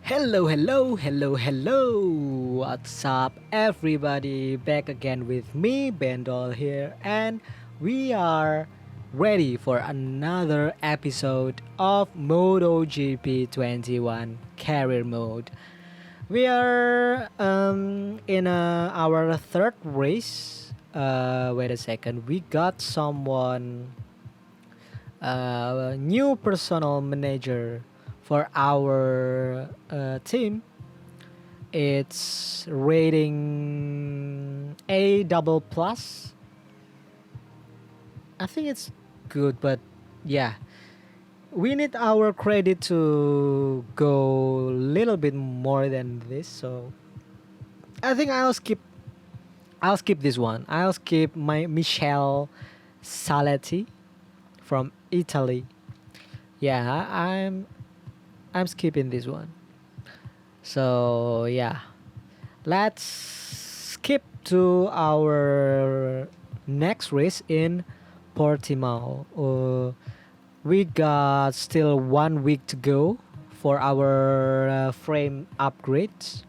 Hello, hello, hello, hello. What's up, everybody? Back again with me, Bendol here, and we are ready for another episode of MotoGP 21 Career Mode. We are in our third race. Wait a second, we got someone, new personal manager for our team. It's rating A double plus. I think it's good, but yeah, we need our credit to go a little bit more than this. So I think I'll skip. I'll skip this one. I'll skip my Michelle Saletti from Italy. Yeah, I'm skipping this one. So yeah, let's skip to our next race in Portimao. We got still 1 week to go for our frame upgrades,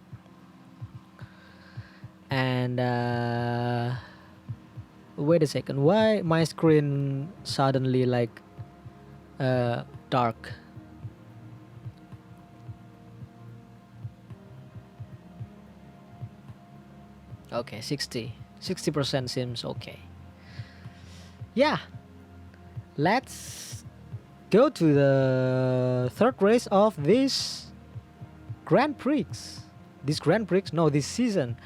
and wait a second, why my screen suddenly like dark? Okay, 60% seems okay. Yeah, let's go to the third race of this Grand Prix. This season.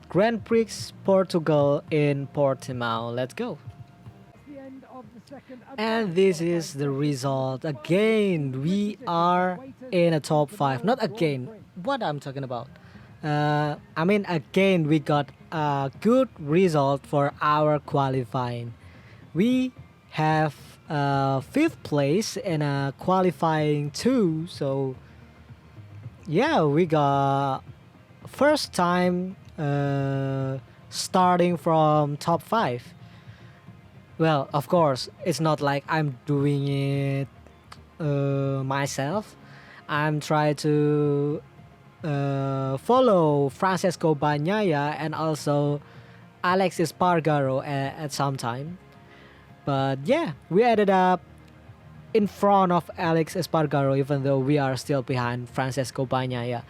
Grand Prix Portugal in Portimao. Let's go. And this is the result. Again, we are in a top 5. Not again. What I'm talking about. I mean, again, we got a good result for our qualifying. We have fifth place in a qualifying two. So yeah, we got first time starting from top 5. Well, of course, it's not like I'm doing it myself. I'm trying to follow Francesco Bagnaia and also Alex Espargaro at some time. But yeah, we ended up in front of Alex Espargaro even though we are still behind Francesco Bagnaia.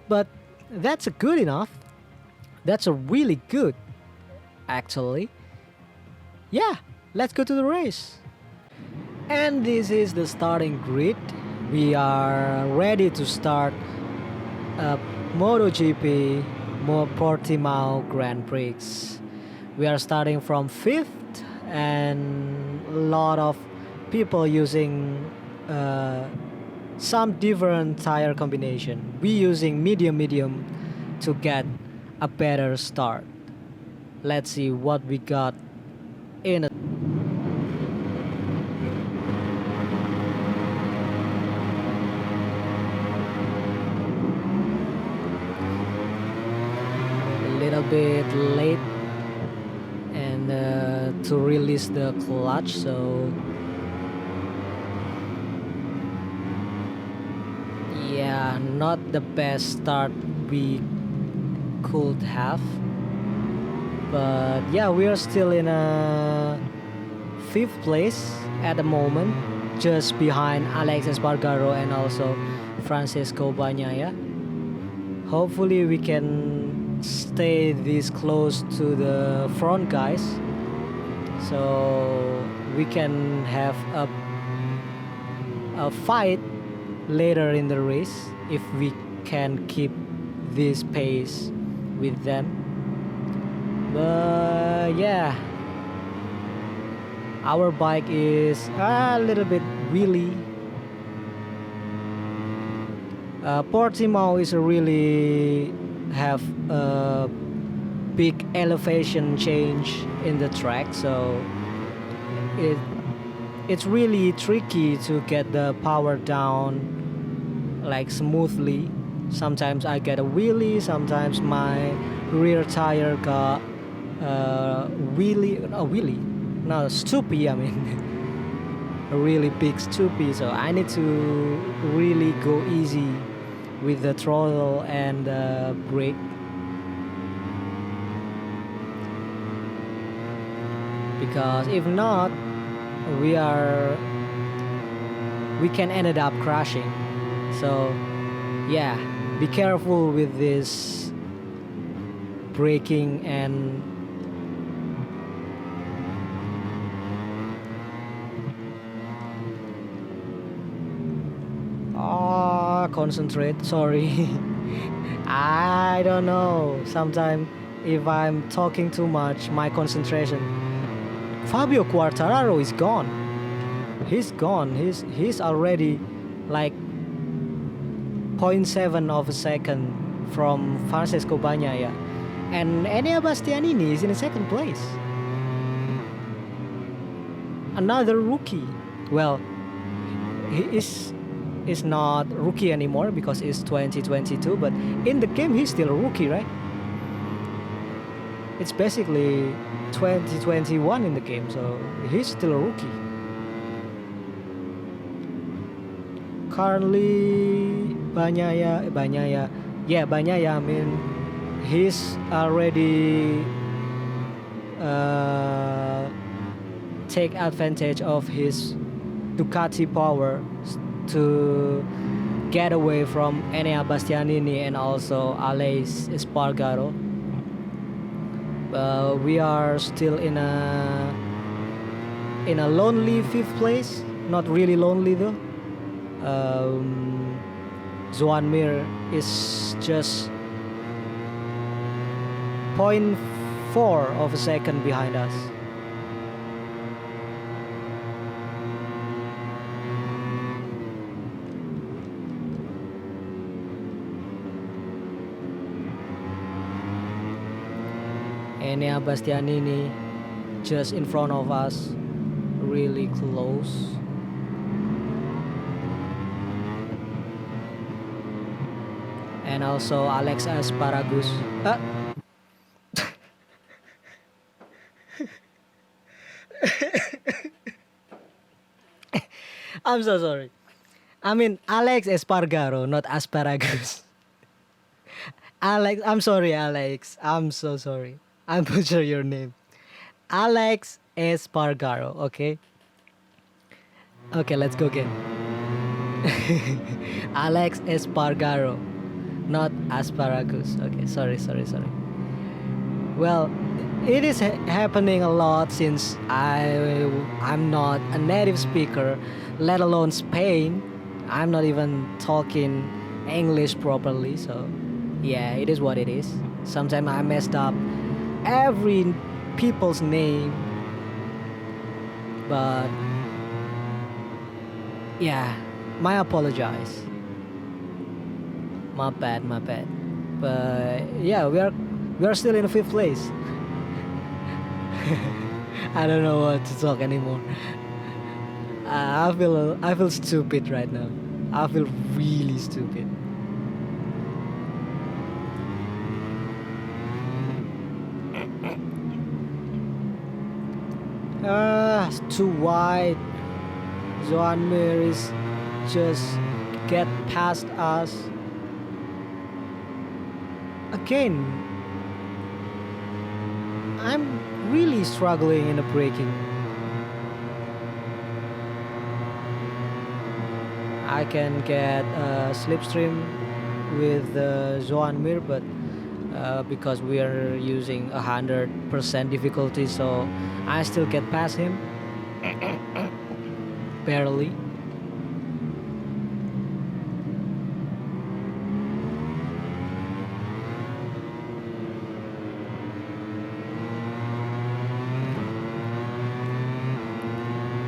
But that's good enough. That's a really good, actually. Yeah, let's go to the race. And this is the starting grid. We are ready to start MotoGP Portimao Grand Prix. We are starting from 5th, and a lot of people using some different tire combination. We using medium to get a better start. Let's see what we got in a little bit late and to release the clutch, so yeah, not the best start we could have, but yeah, we are still in a 5th place at the moment, just behind Alex Espargaro and also Francisco Bagnaia. Hopefully we can stay this close to the front guys so we can have a fight later in the race if we can keep this pace with them. But yeah, our bike is a little bit wheelie. Portimao is really have a big elevation change in the track, so it's really tricky to get the power down like smoothly. Sometimes I get a wheelie, sometimes my rear tire got stoopy, I mean a really big stoopy, so I need to really go easy with the throttle and the brake. Because if not, we are we can end up crashing. So yeah, be careful with this braking and concentrate. Sorry. I don't know. Sometimes if I'm talking too much, my concentration. Fabio Quartararo is gone. He's gone. He's already like zero point 0.7 of a second from Francesco Bagnaia, and Enea Bastianini is in the second place. Another rookie. Well, he is not rookie anymore because it's 2022, but in the game he's still a rookie, right? It's basically 2021 in the game, so he's still a rookie. Currently, Bagnaia. I mean, he's already take advantage of his Ducati power to get away from Enea Bastianini and also Alex Espargaro. We are still in a lonely fifth place. Not really lonely though. Joan Mir is just 0.4 of a second behind us. Enea Bastianini just in front of us, really close. And also Alex Asparagus. I'm so sorry. I mean Alex Espargaro, not asparagus. Alex, I'm sorry, Alex. I'm so sorry. I'm butcher your name. Alex Espargaro, okay? Okay, let's go again. Alex Espargaro, not asparagus. Okay, sorry. Well, it is happening a lot since I'm not a native speaker, let alone Spain. I'm not even talking English properly, so yeah, it is what it is. Sometimes I messed up every people's name, but yeah, my apologize. My bad. But yeah, we are still in the fifth place. I don't know what to talk anymore. I feel stupid right now. I feel really stupid. It's too wide. Joan Mir is just get past us. Again, I'm really struggling in the braking. I can get a slipstream with Joan Mir, but because we are using 100% difficulty, so I still get past him. Barely.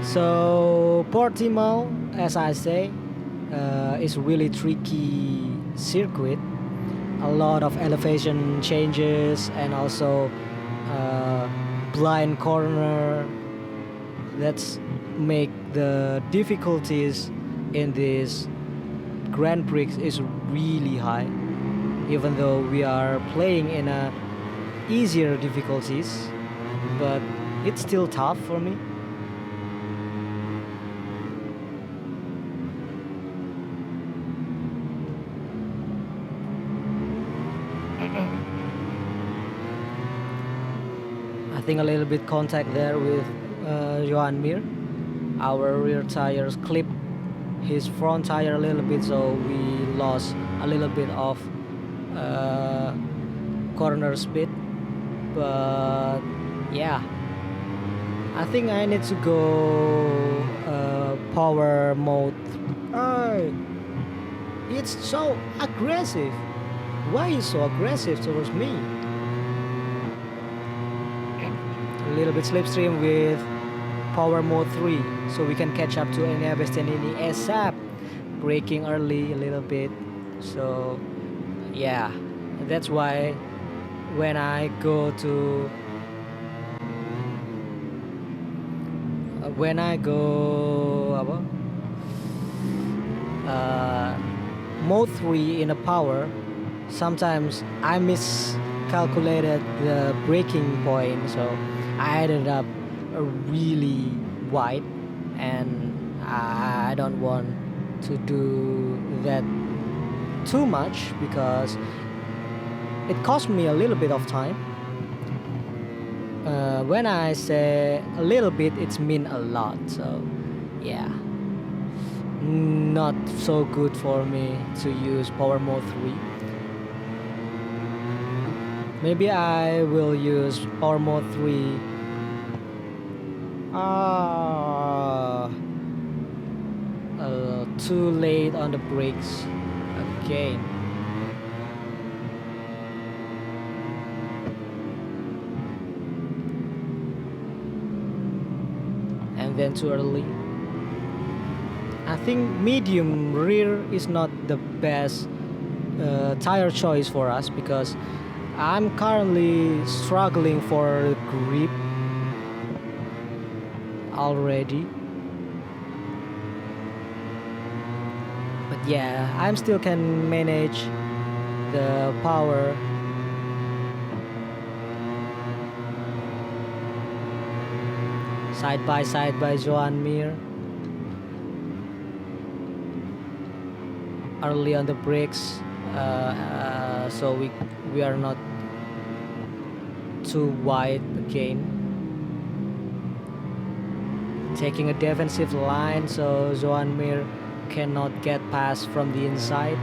So Portimao, as I say, is really tricky circuit. A lot of elevation changes and also blind corner. That's make the difficulties in this Grand Prix is really high. Even though we are playing in a easier difficulties, but it's still tough for me. getting a little bit contact there with Johan Mir. Our rear tires clip his front tire a little bit, so we lost a little bit of uh, corner speed. But yeah, I think I need to go power mode. Oh, it's so aggressive. Why is so aggressive towards me? A little bit slipstream with power mode 3, so we can catch up to Enea Bastianini ASAP. Braking early a little bit. So yeah, that's why when I go to when I go apa, mode 3 in a power, sometimes I miscalculated the braking point, so I ended up really wide, and I don't want to do that too much because it cost me a little bit of time. When I say a little bit, it's mean a lot. So yeah, not so good for me to use power mode 3. Maybe I will use power mode 3. Too late on the brakes again. And then too early. I think medium rear is not the best tire choice for us because I'm currently struggling for grip already. But yeah, I'm still can manage the power. Side by Joan Mir. Early on the brakes, so we are not too wide again. Taking a defensive line, so Joan Mir cannot get past from the inside.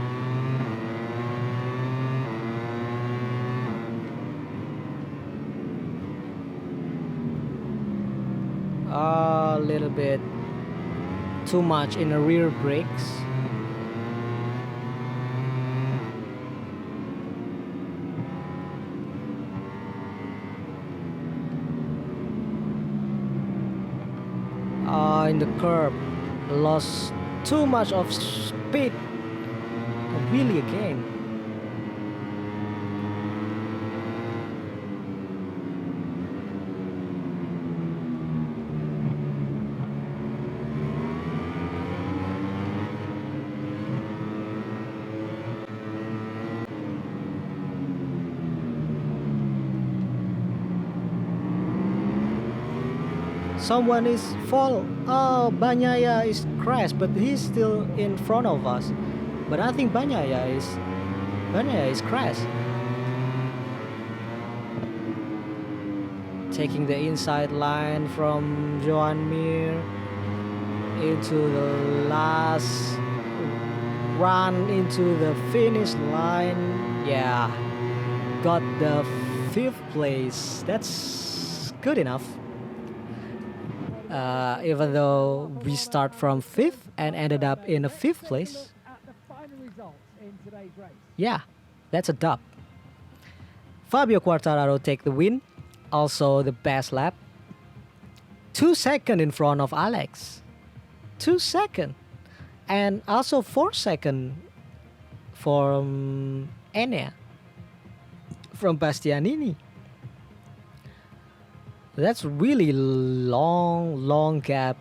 A little bit too much in the rear brakes. In the curb, lost too much of speed. Really again. Someone is fall. Oh, Banyaya is crashed, but he's still in front of us. But I think Banyaya is crashed. Taking the inside line from Joan Mir into the last run into the finish line. Yeah, got the 5th place. That's good enough. Even though we start from 5th and ended up in a 5th place. Yeah, that's a dub. Fabio Quartararo take the win. Also the best lap. 2 seconds in front of Alex. 2 seconds. And also 4 seconds from Enea. From Bastianini. That's really long gap.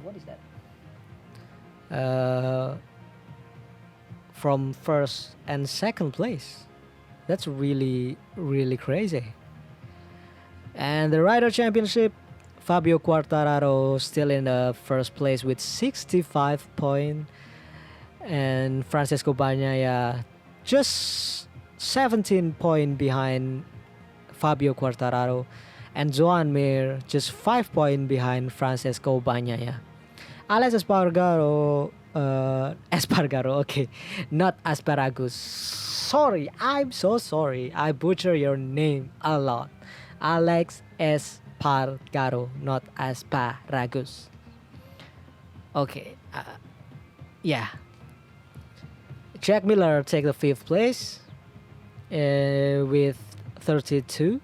What is that? From 1st and 2nd place. That's really crazy. And the Rider Championship, Fabio Quartararo still in the 1st place with 65 points. And Francesco Bagnaia just 17 points behind Fabio Quartararo, and Joan Mir just 5 points behind Francesco Bagnaia. Alex Espargaro, Espargaro, okay, not Asparagus. Sorry, I'm so sorry. I butcher your name a lot. Alex Espargaro, not Asparagus. Okay, yeah. Jack Miller take the fifth place with 32.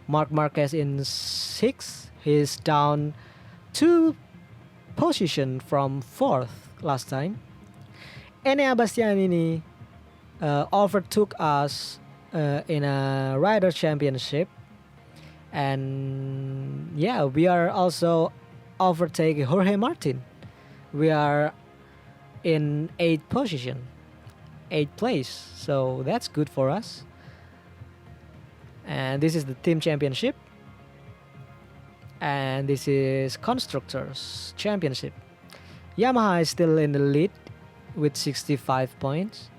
Mark Marquez in sixth. He's down two position from fourth last time. Enea Bastianini overtook us in a rider championship, and yeah, we are also overtaking Jorge Martin. We are in eighth position, eighth place, so that's good for us. And this is the team championship, and this is constructors championship. Yamaha is still in the lead with 65 points.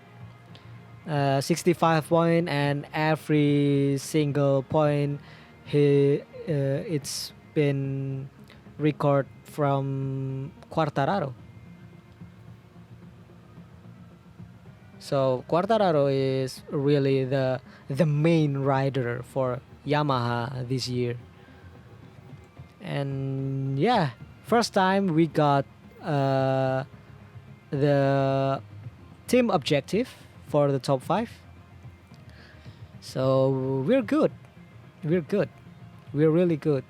65 point, and every single point it's been record from Quartararo. So Quartararo is really the main rider for Yamaha this year. And yeah, first time we got the team objective for the top 5. So we're good. We're good. We're really good.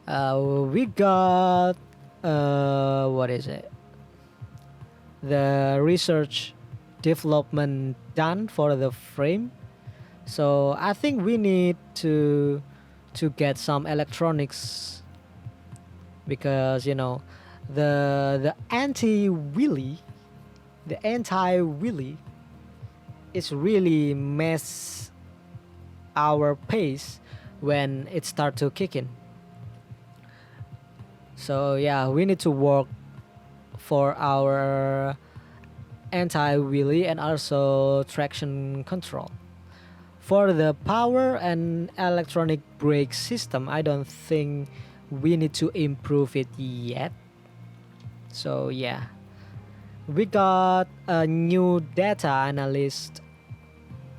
We got what is it? The research development done for the frame. So I think we need to get some electronics, because you know the anti-wheelie is really mess our pace when it start to kick in. So yeah, we need to work for our anti-wheelie and also traction control. For the power and electronic brake system, I don't think we need to improve it yet. So yeah, we got a new data analyst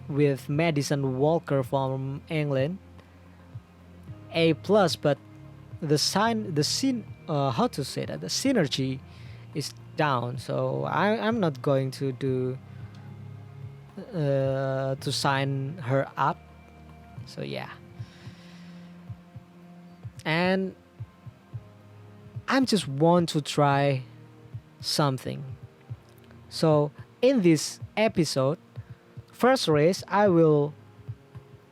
with Madison Walker from England, A plus, but the how to say that, the synergy is down. So I'm not going to do to sign her up. So yeah, and I just want to try something. So in this episode, first race I will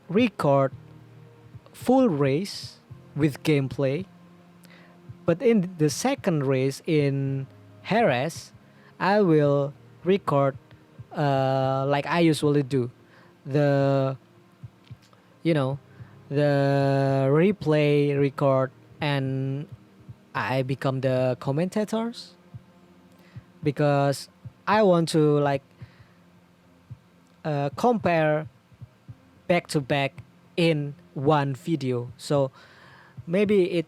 record full race with gameplay, but in the second race in Jerez, I will record like I usually do, the the replay record, and I become the commentators, because I want to like compare back to back in one video. So maybe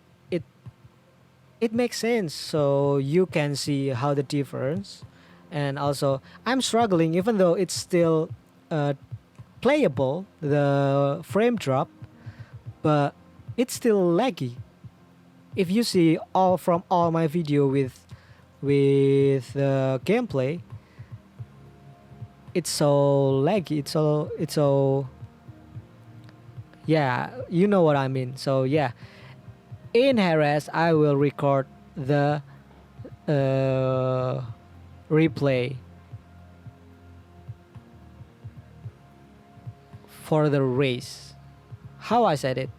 it makes sense, so you can see how the difference. And also I'm struggling, even though it's still playable, the frame drop, but it's still laggy. If you see all my video with gameplay, it's so laggy, it's so yeah, you know what I mean. So yeah, in Jerez I will record the replay for the race. How I said it,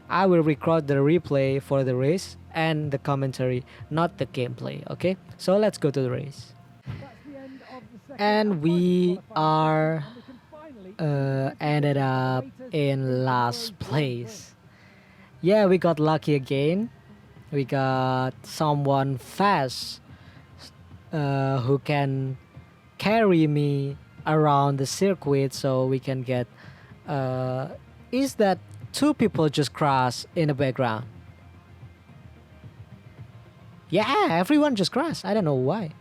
I will record the replay for the race and the commentary, not the gameplay. Okay, so let's go to the race. And we are ended up in last place. Yeah, we got lucky again. We got someone fast who can carry me around the circuit so we can get. Uh, is that two people just cross in the background? Yeah, everyone just crashed. I don't know why.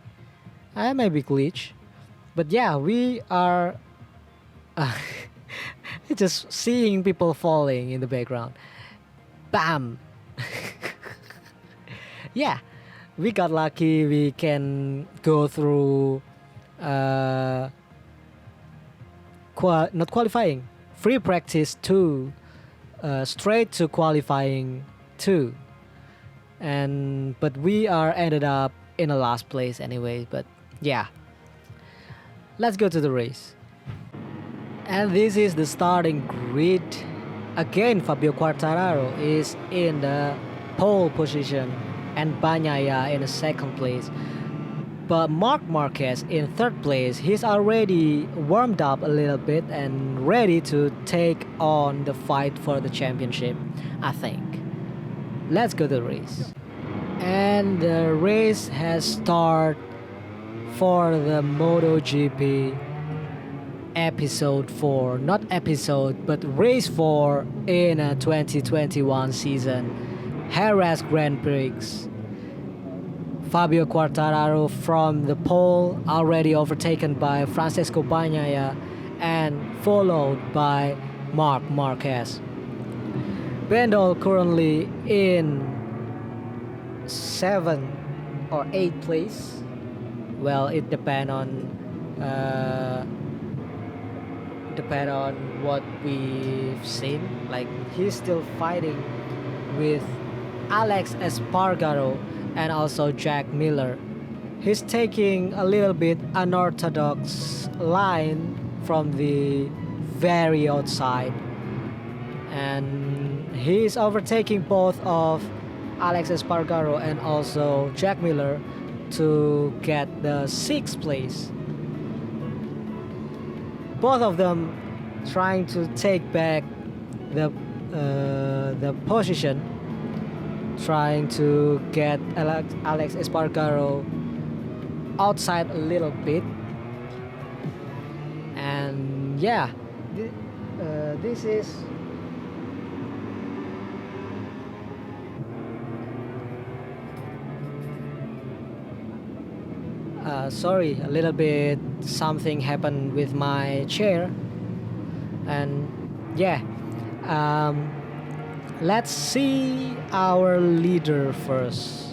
I may be glitch, but yeah, we are uh, just seeing people falling in the background. Bam! Yeah, we got lucky. We can go through, uh, not qualifying, free practice two, straight to qualifying two, and but we are ended up in the last place anyway. But yeah, let's go to the race. And this is the starting grid. Again, Fabio Quartararo is in the pole position and Bagnaia in the second place. But Marc Marquez in third place, he's already warmed up a little bit and ready to take on the fight for the championship, I think. Let's go to the race. And the race has started for the MotoGP episode 4, not episode, but race 4 in a 2021 season. Jerez Grand Prix. Fabio Quartararo from the pole, already overtaken by Francesco Bagnaia and followed by Marc Marquez. Bendol currently in 7th or 8th place. Well, it depends on what we've seen. Like, he's still fighting with Alex Espargaro and also Jack Miller. He's taking a little bit unorthodox line from the very outside, and he's overtaking both of Alex Espargaro and also Jack Miller to get the 6th place. Both of them trying to take back the position, trying to get Alex Espargaro outside a little bit. And yeah, this is sorry, a little bit something happened with my chair. And yeah, let's see our leader first.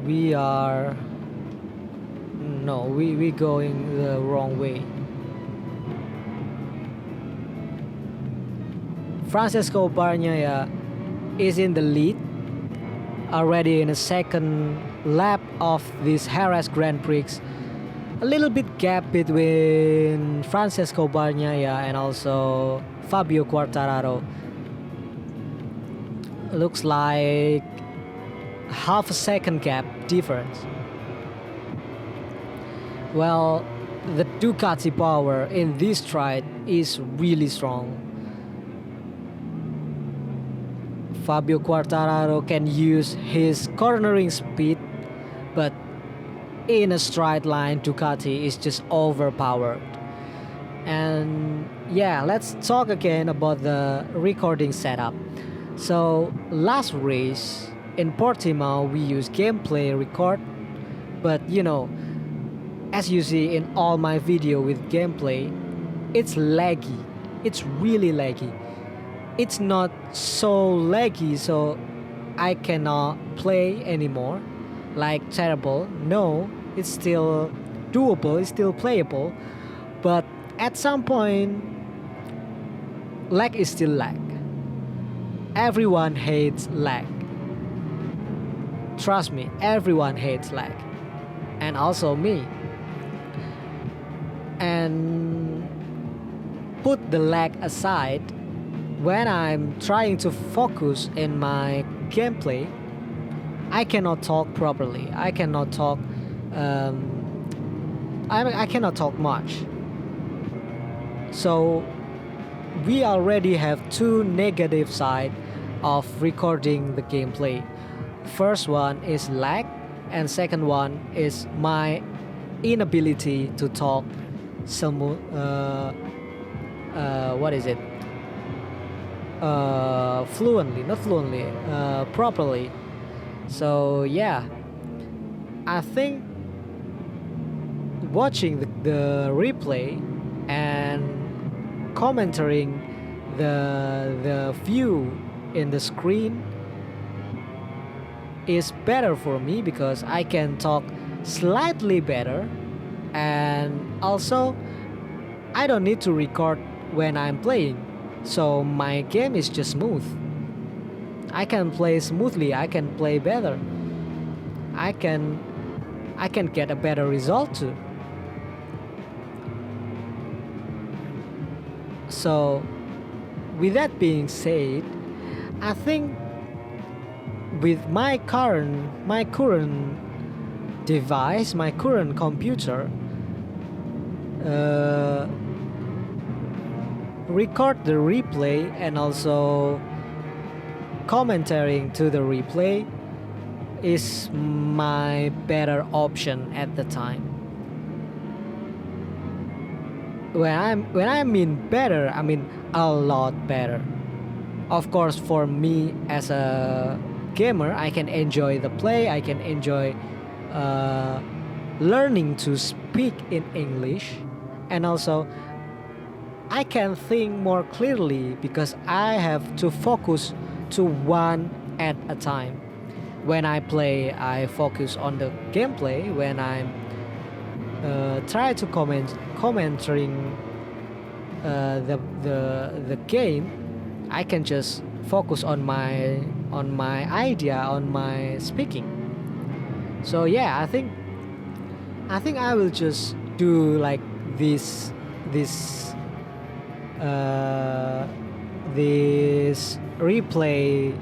We are no, we going the wrong way. Francesco Bagnaia is in the lead already in the second lap of this Jerez Grand Prix. A little bit gap between Francesco Bagnaia and also Fabio Quartararo. Looks like half a second gap difference. Well, the Ducati power in this stride is really strong. Fabio Quartararo can use his cornering speed, but in a straight line Ducati is just overpowered. And yeah, let's talk again about the recording setup. So last race in Portimao we used gameplay record, but as you see in all my video with gameplay, it's laggy. It's really laggy. It's not so laggy so I cannot play anymore like terrible. No, it's still doable, it's still playable, but at some point lag is still lag. Everyone hates lag. Trust me, everyone hates lag, and also me. And put the lag aside, when I'm trying to focus in my gameplay, I cannot talk properly. I cannot talk. I cannot talk much. So we already have two negative sides of recording the gameplay. First one is lag, and second one is my inability to talk what is it? Fluently, not fluently, properly. So yeah, I think watching the replay and commenting the view in the screen is better for me because I can talk slightly better, and also I don't need to record when I'm playing, so my game is just smooth. I can play smoothly, I can play better, I can I can get a better result too. So with that being said, I think with my current device, my current computer, uh, record the replay and also commentating to the replay is my better option at the time. When I mean better, I mean a lot better. Of course, for me as a gamer, I can enjoy the play. I can enjoy uh, learning to speak in English, and also I can think more clearly because I have to focus to one at a time. When I play, I focus on the gameplay. When I try to commenting the game, I can just focus on my idea, on my speaking. So yeah, I think I will just do like this uh, this replay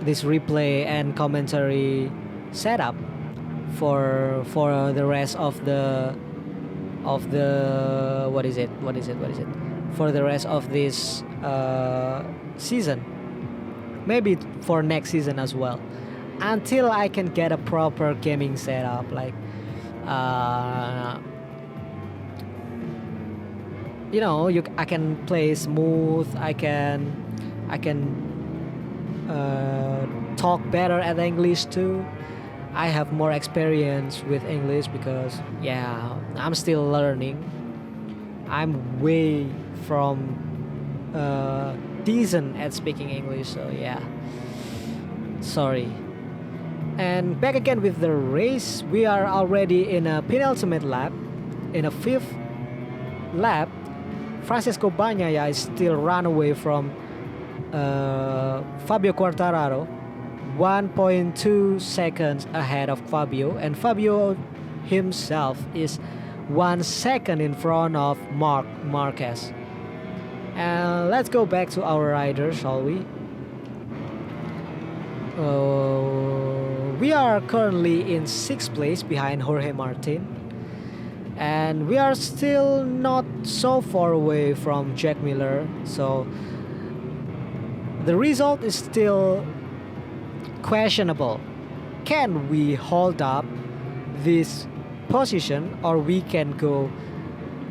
this replay and commentary setup for the rest of the what is it for the rest of this season, maybe for next season as well, until I can get a proper gaming setup, like uh, I can play smooth, I can talk better at English too. I have more experience with English because yeah, I'm still learning. I'm way from decent at speaking English, so yeah. Sorry. And back again with the race, we are already in a penultimate lap. In a fifth lap, Francesco Bagnaia is still run away from Fabio Quartararo, 1.2 seconds ahead of Fabio, and Fabio himself is 1 second in front of Mark Marquez. And let's go back to our riders, shall we? We are currently in 6th place behind Jorge Martin, and we are still not so far away from Jack Miller, so the result is still questionable. Can we hold up this position, or we can go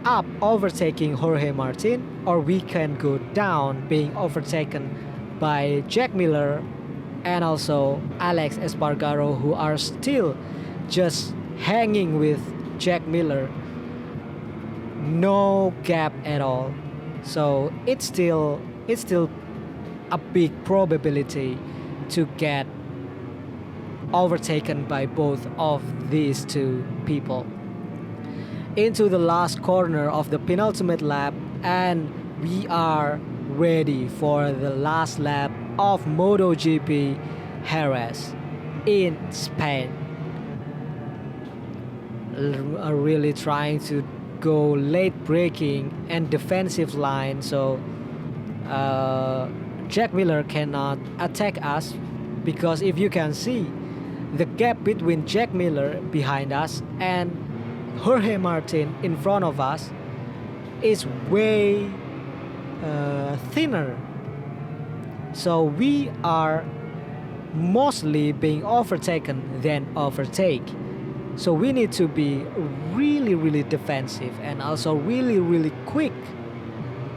up overtaking Jorge Martin, or we can go down being overtaken by Jack Miller and also Alex Espargaro, who are still just hanging with Jack Miller, no gap at all. So it's still a big probability to get overtaken by both of these two people. Into the last corner of the penultimate lap, and we are ready for the last lap of MotoGP Jerez in Spain. Really trying to go late braking and defensive line, so Jack Miller cannot attack us, because if you can see, the gap between Jack Miller behind us and Jorge Martin in front of us is way thinner. So we are mostly being overtaken than overtake. So we need to be really, really defensive and also really, really quick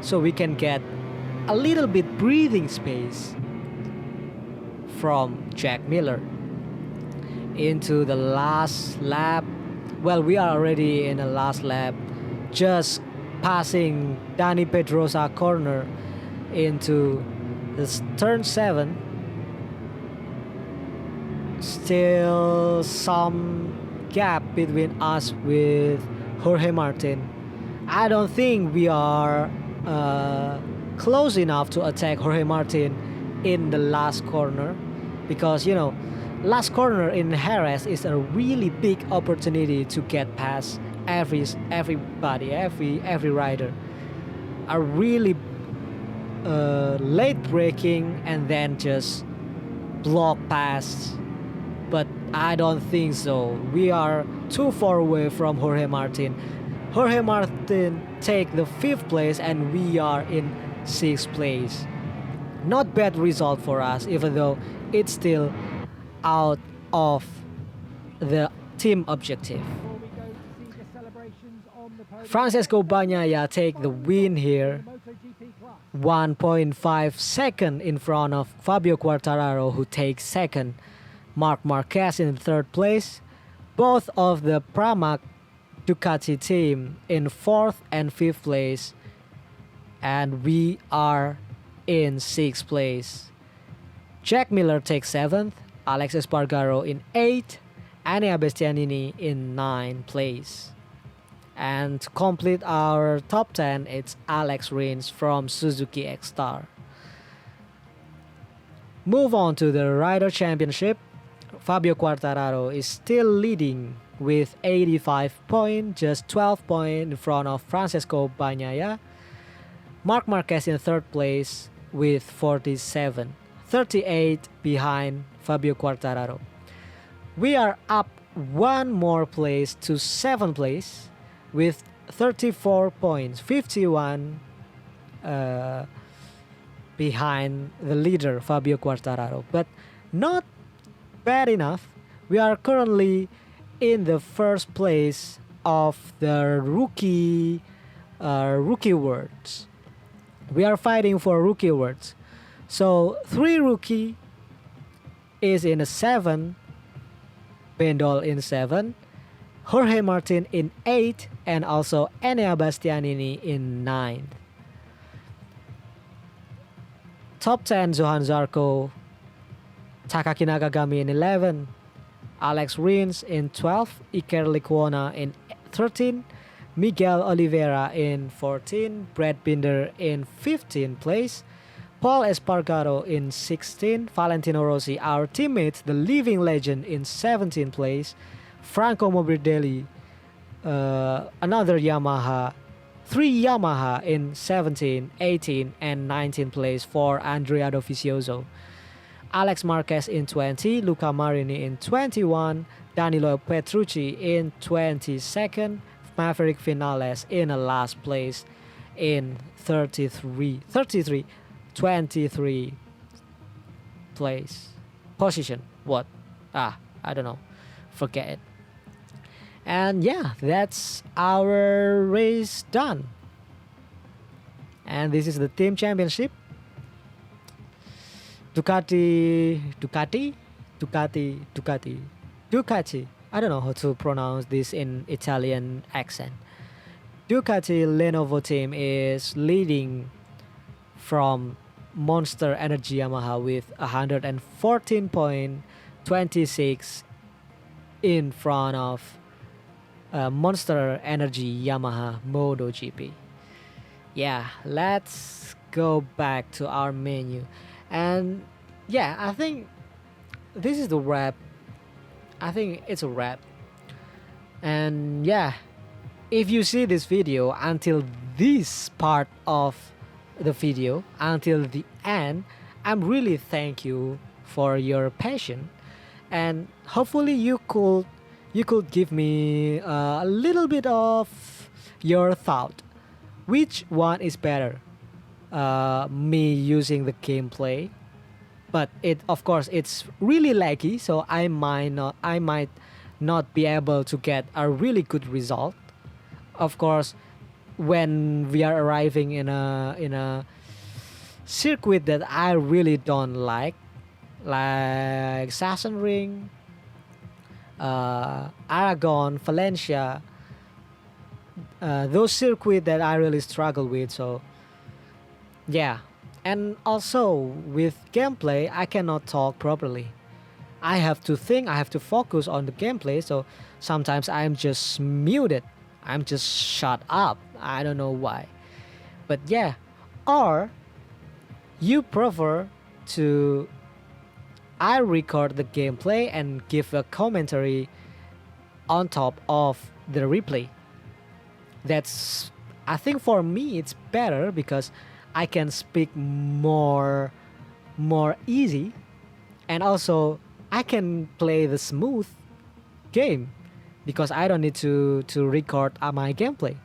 so we can get a little bit breathing space from Jack Miller into the last lap. Well, we are already in the last lap, just passing Dani Pedrosa corner into this turn 7. Still some gap between us with Jorge Martin. I don't think we are close enough to attack Jorge Martin in the last corner, because last corner in Jerez is a really big opportunity to get past everybody, every rider. A really late braking and then just block past, but I don't think so. We are too far away from Jorge Martin. Jorge Martin take the 5th place and we are in 6th place. Not bad result for us, even though it's still out of the team objective. Francesco Bagnaia take the win here, 1.5 second in front of Fabio Quartararo, who takes 2nd. Marc Marquez in 3rd place. Both of the Pramac Ducati team in 4th and 5th place. And we are in 6th place. Jack Miller takes 7th. Alex Espargaro in 8th. Enea Bastianini in 9th place. And to complete our top 10, it's Alex Rins from Suzuki X-Star. Move on to the Rider Championship. Fabio Quartararo is still leading with 85 points, just 12 points in front of Francesco Bagnaia. Marc Marquez in 3rd place with 47, 38 behind Fabio Quartararo. We are up one more place to 7th place with 34 points, 51 behind the leader Fabio Quartararo, but not bad enough. We are currently in the 1st place of the rookie awards. We are fighting for rookie awards. So 3 rookie is in a 7, Bendol in 7, Jorge Martin in 8, and also Enea Bastianini in 9. Top 10, Johan Zarco, Takaki Nakagami in 11, Alex Rins in 12, Iker Lecuona in 13, Miguel Oliveira in 14, Brad Binder in 15th place, Paul Espargaro in 16, Valentino Rossi, our teammate, the living legend, in 17th place, Franco Morbidelli, another Yamaha, 3 Yamaha in 17, 18, and 19th place for Andrea Dovizioso. Alex Marquez in 20, Luca Marini in 21, Danilo Petrucci in 22nd, Maverick Vinales in a last place in 23 place. Position, what? I don't know. Forget it. And yeah, that's our race done. And this is the team championship. Ducati. I don't know how to pronounce this in Italian accent. Ducati Lenovo team is leading from Monster Energy Yamaha with 114.26 in front of Monster Energy Yamaha MotoGP. Yeah, let's go back to our menu. And yeah, I think this is the wrap. I think it's a wrap. And yeah, if you see this video until this part of the video, until the end, I'm really thank you for your passion, and hopefully you could give me a little bit of your thought. Which one is better? Me using the gameplay, but it of course it's really laggy, so I might not be able to get a really good result. Of course, when we are arriving in a circuit that I really don't like Sachsenring, Aragon, Valencia, those circuits that I really struggle with. So yeah, and also with gameplay, I cannot talk properly. I have to think, I have to focus on the gameplay. So sometimes I'm just muted. I'm just shut up. I don't know why. But yeah, or you prefer to I record the gameplay and give a commentary on top of the replay. That's I think for me it's better because I can speak more easy, and also I can play the smooth game because I don't need to record my gameplay.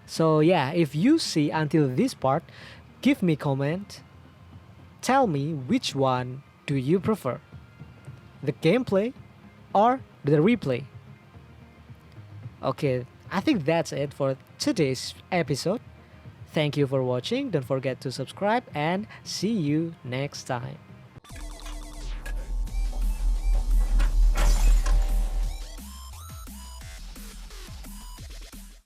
So yeah, if you see until this part, give me comment. Tell me which one do you prefer, the gameplay or the replay. Okay, I think that's it for today's episode. Thank you for watching. Don't forget to subscribe and see you next time.